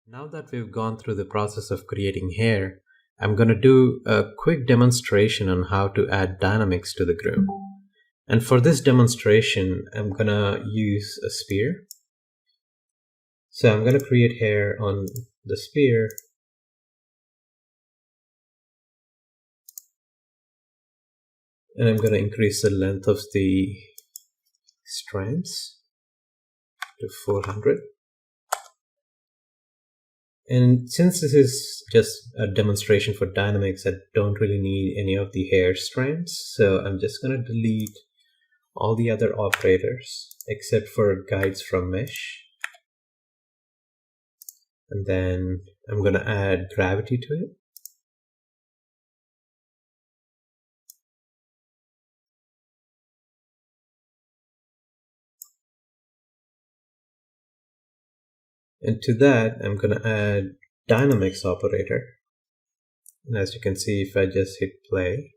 Now that we've gone through the process of creating hair, I'm going to do a quick demonstration on how to add dynamics to the group. And for this demonstration, I'm going to use a sphere. So I'm going to create hair on the sphere. And I'm going to increase the length of the strands to 400. And since this is just a demonstration for dynamics, I don't really need any of the hair strands. So I'm just going to delete all the other operators except for guides from mesh. And then I'm going to add gravity to it. And to that, I'm going to add dynamics operator. And as you can see, if I just hit play,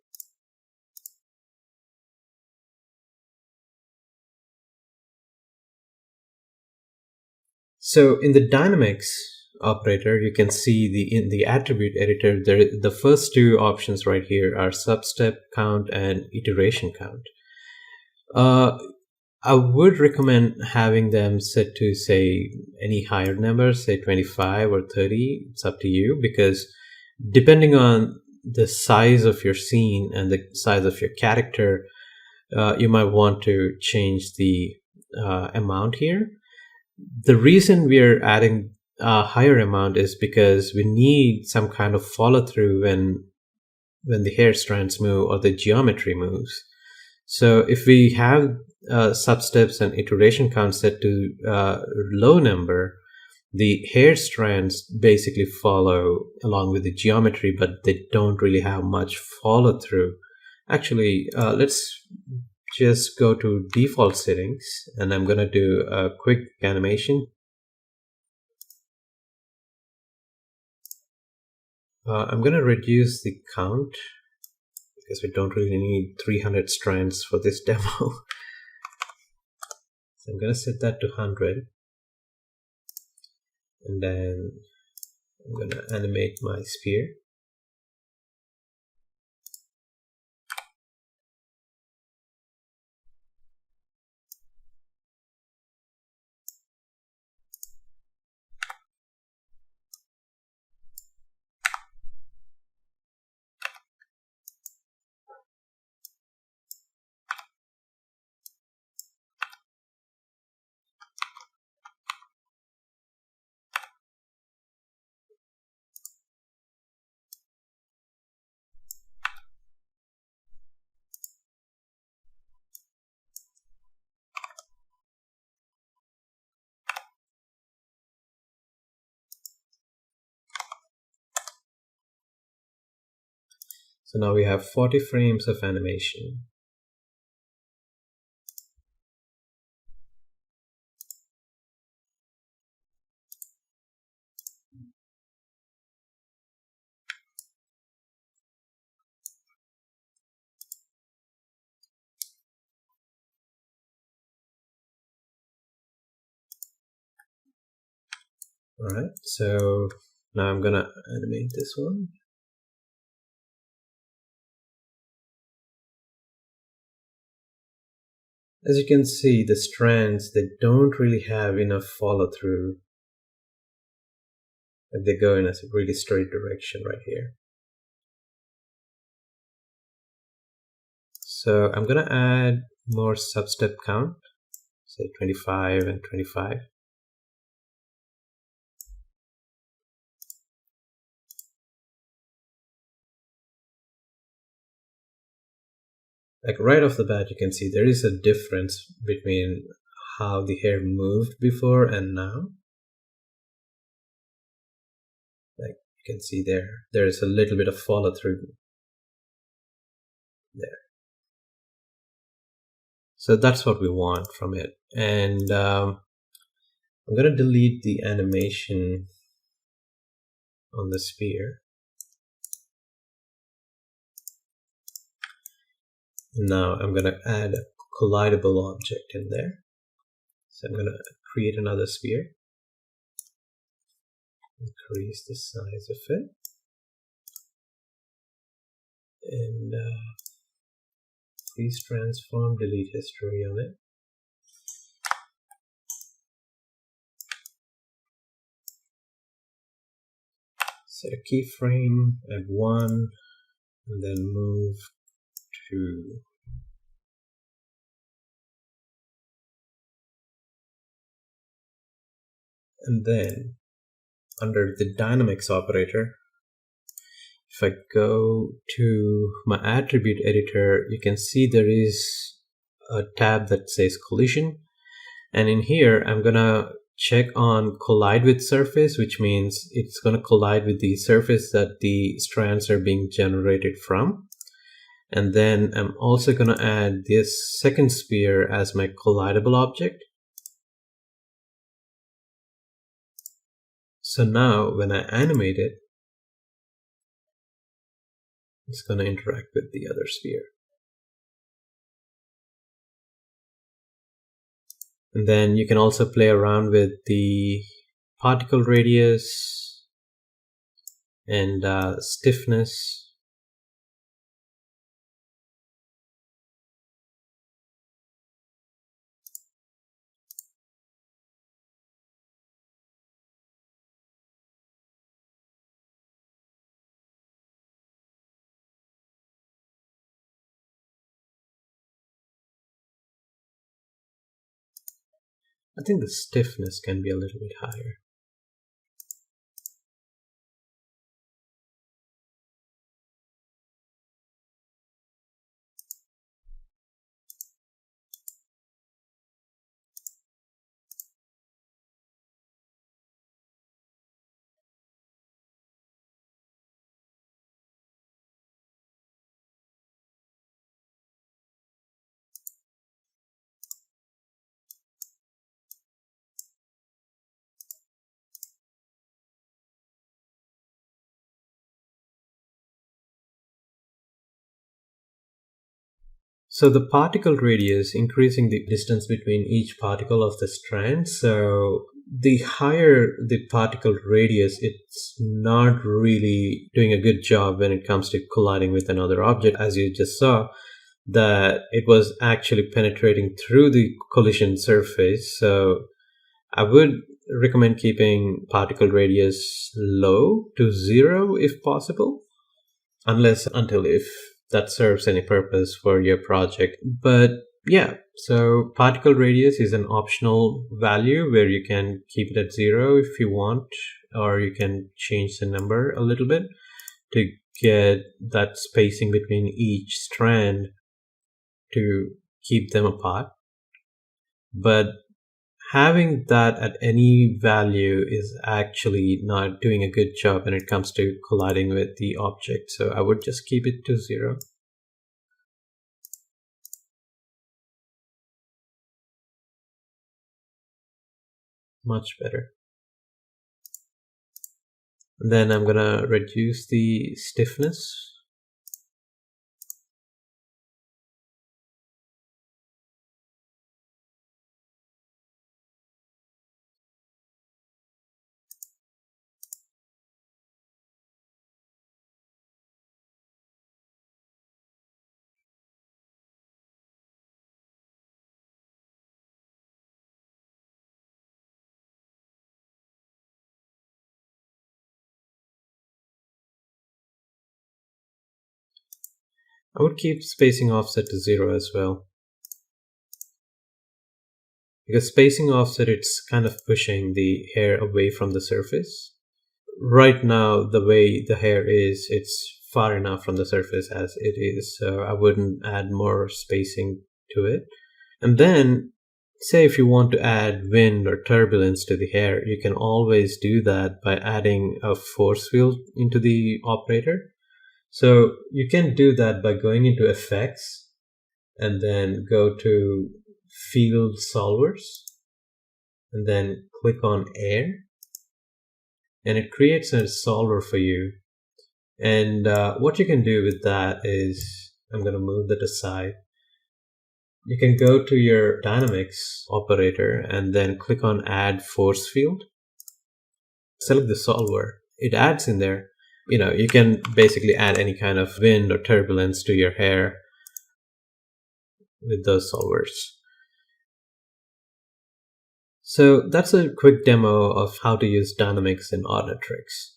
so in the dynamics operator, you can see in the attribute editor, the first two options right here are substep count and iteration count. I would recommend having them set to, say, any higher number, say 25 or 30. It's up to you, because depending on the size of your scene and the size of your character, you might want to change the amount here. The reason we are adding a higher amount is because we need some kind of follow through when the hair strands move or the geometry moves. So if we have substeps and iteration count set to low number, the hair strands basically follow along with the geometry, but they don't really have much follow through. Actually, let's just go to default settings, and I'm going to do a quick animation. I'm going to reduce the count because we don't really need 300 strands for this demo. So I'm going to set that to 100. And then I'm going to animate my sphere. So now we have 40 frames of animation. All right, so now I'm gonna animate this one. As you can see, the strands, they don't really have enough follow through. Like, they go in a really straight direction right here. So I'm gonna add more substep count, say 25 and 25. Like, right off the bat, you can see there is a difference between how the hair moved before and now. Like, you can see there is a little bit of follow through there. So that's what we want from it. And I'm going to delete the animation on the sphere. Now I'm going to add a collidable object in there. So I'm going to create another sphere. increase the size of it, and please transform, delete history on it. Set a keyframe at 1, and then move to and then under the dynamics operator, if I go to my attribute editor, you can see there is a tab that says collision, and in here I'm gonna check on collide with surface, which means it's gonna collide with the surface that the strands are being generated from. And then I'm also gonna add this second sphere as my collidable object. So now when I animate it, it's going to interact with the other sphere. And then you can also play around with the particle radius and stiffness. I think the stiffness can be a little bit higher. So the particle radius, increasing the distance between each particle of the strand. So the higher the particle radius, it's not really doing a good job when it comes to colliding with another object. As you just saw, that it was actually penetrating through the collision surface. So I would recommend keeping particle radius low to 0 if possible, until if that serves any purpose for your project. But yeah, so particle radius is an optional value where you can keep it at 0 if you want, or you can change the number a little bit to get that spacing between each strand to keep them apart. But having that at any value is actually not doing a good job when it comes to colliding with the object. So I would just keep it to 0. Much better. And then I'm gonna reduce the stiffness. I would keep spacing offset to 0 as well. Because spacing offset, it's kind of pushing the hair away from the surface. Right now, the way the hair is, it's far enough from the surface as it is, so I wouldn't add more spacing to it. And then, say if you want to add wind or turbulence to the hair, you can always do that by adding a force field into the operator. So you can do that by going into effects and then go to field solvers and then click on air, and it creates a solver for you. And what you can do with that is, I'm going to move that aside. You can go to your dynamics operator and then click on add force field. select the solver, it adds in there. You can basically add any kind of wind or turbulence to your hair with those solvers. So that's a quick demo of how to use dynamics in Ornatrix.